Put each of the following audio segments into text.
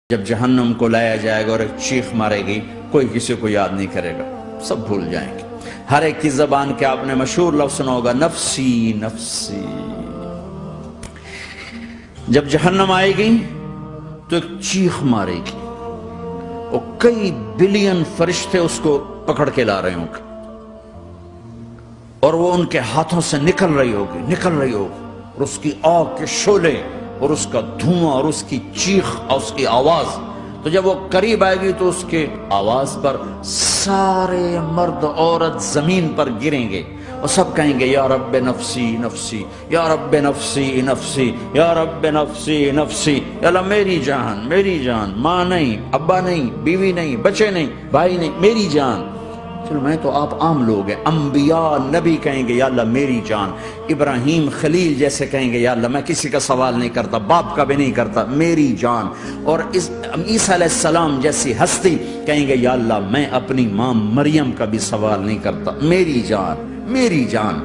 جب جہنم کو لایا جائے گا اور ایک چیخ مارے گی، کوئی کسی کو یاد نہیں کرے گا، سب بھول جائیں گے۔ ہر ایک کی زبان کے آپ نے مشہور لفظ سنا ہوگا، نفسی نفسی۔ جب جہنم آئے گی تو ایک چیخ مارے گی اور کئی بلین فرشتے اس کو پکڑ کے لا رہے ہوں گے اور وہ ان کے ہاتھوں سے نکل رہی ہوگی اور اس کی آگ کے شعلے اور اس کا دھواں اور اس کی چیخ اور اس کی آواز، تو جب وہ قریب آئے گی تو اس کے آواز پر سارے مرد عورت زمین پر گریں گے اور سب کہیں گے، یا رب نفسی نفسی، یا رب نفسی نفسی، یا رب نفسی نفسی، یا اللہ میری جان میری جان، ماں نہیں، ابا نہیں، بیوی نہیں، بچے نہیں، بھائی نہیں، میری جان۔ چلو میں تو آپ عام لوگ ہیں، انبیاء نبی کہیں گے یا اللہ میری جان، ابراہیم خلیل جیسے کہیں گے یا اللہ میں کسی کا سوال نہیں کرتا، باپ کا بھی نہیں کرتا، میری جان، اور عیسیٰ علیہ السلام جیسی ہستی کہیں گے یا اللہ میں اپنی ماں مریم کا بھی سوال نہیں کرتا، میری جان میری جان۔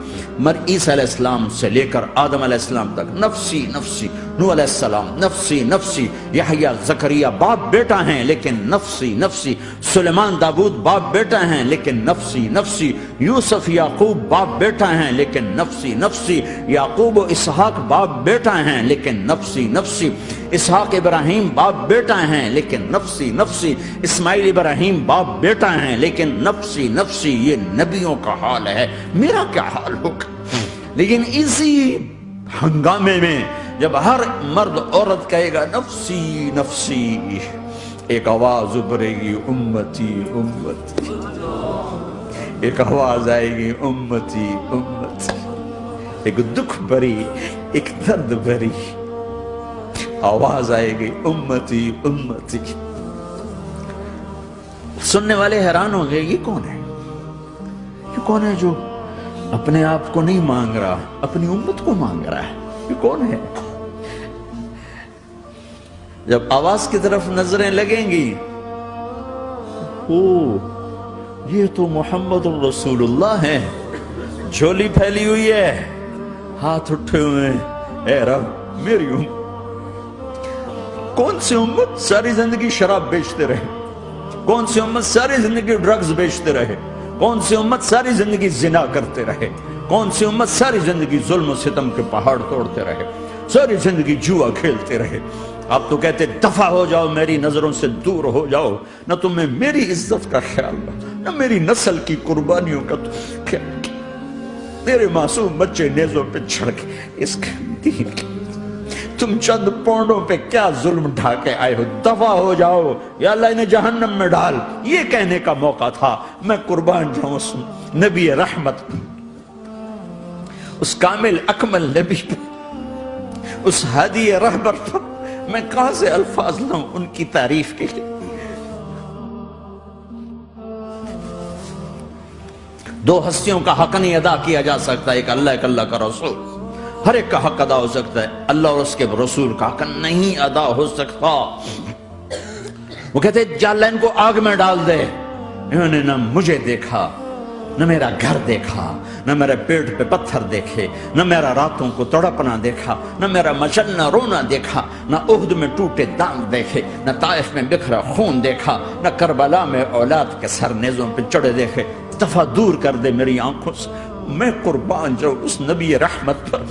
عیسیٰ علیہ السلام سے لے کر آدم علیہ السلام تک نفسی نفسی، نوح علیہ السلام نفسی نفسی، یحییٰ زکریا باپ بیٹا ہیں لیکن نفسی نفسی، سلیمان داؤد باپ بیٹا ہیں لیکن نفسی نفسی، یوسف یعقوب باپ بیٹا ہیں لیکن نفسی نفسی، یعقوب و اسحاق باپ بیٹا ہیں لیکن نفسی نفسی، اسحاق ابراہیم باپ بیٹا ہیں لیکن نفسی نفسی، اسماعیل ابراہیم باپ بیٹا ہیں لیکن نفسی نفسی۔ یہ نبیوں کا حال ہے، میرا کیا حال ہوگا؟ لیکن اسی ہنگامے میں جب ہر مرد عورت کہے گا نفسی نفسی، ایک آواز ابھرے گی، امتی امتی، ایک آواز آئے گی، امتی امتی، ایک دکھ بھری ایک درد بھری آواز آئے گی، امتی امتی۔ سننے والے حیران ہوں گے، یہ کون ہے؟ یہ کون ہے جو اپنے آپ کو نہیں مانگ رہا، اپنی امت کو مانگ رہا ہے؟ یہ کون ہے؟ جب آواز کی طرف نظریں لگیں گی، یہ تو محمد الرسول اللہ ہے، جھولی پھیلی ہوئی ہے، ہاتھ اٹھے ہوئے ہیں، اے رب میری امت۔ کون سی امت ساری زندگی شراب بیچتے رہے؟ کون سی امت ساری زندگی ڈرگز بیچتے رہے؟ کون سی امت ساری زندگی زنا کرتے رہے؟ کون سی امت ساری زندگی ظلم و ستم کے پہاڑ توڑتے رہے؟ ساری زندگی جوا کھیلتے رہے؟ آپ تو کہتے دفع ہو جاؤ، میری نظروں سے دور ہو جاؤ، نہ تمہیں میری عزت کا خیال نہ میری نسل کی قربانیوں کا خیال، تیرے معصوم بچے نیزوں پہ چڑھ کے اس دین کی تم چند پونڈوں پہ کیا ظلم ڈھا کے آئے ہو؟ دفع ہو جاؤ، یا اللہ انہیں جہنم میں ڈال۔ یہ کہنے کا موقع تھا، میں قربان جاؤں اس نبی رحمت، اس کامل اکمل نبی پر، اس ہادی رہبر پر میں کہاں سے الفاظ لاؤں ان کی تعریف کے لیے؟ دو ہستیوں کا حق نہیں ادا کیا جا سکتا، ایک اللہ ایک اللہ کا رسول۔ ہر ایک کا حق ادا ہو سکتا ہے، اللہ اور اس کے رسول کا حق نہیں ادا ہو سکتا۔ وہ کہتے ہیں یا اللہ ان کو آگ میں ڈال دے، انہوں نے نہ مجھے دیکھا، نہ میرا گھر دیکھا، نہ میرے پیٹ پہ پتھر دیکھے، نہ میرا راتوں کو تڑپنا دیکھا، نہ میرا مچلنا رونا دیکھا، نہ احد میں ٹوٹے دانت دیکھے، نہ طائف میں بکھرا خون دیکھا، نہ کربلا میں اولاد کے سر نیزوں پہ چڑھے دیکھے۔ دفعہ دور کر دے میری آنکھوں سے، میں قربان جاؤں اس نبی رحمت پر۔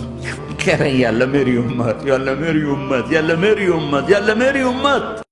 کہہ رہے ہیں یا اللہ میری امت، یا اللہ میری امت، یا اللہ میری امت، یا اللہ میری امت۔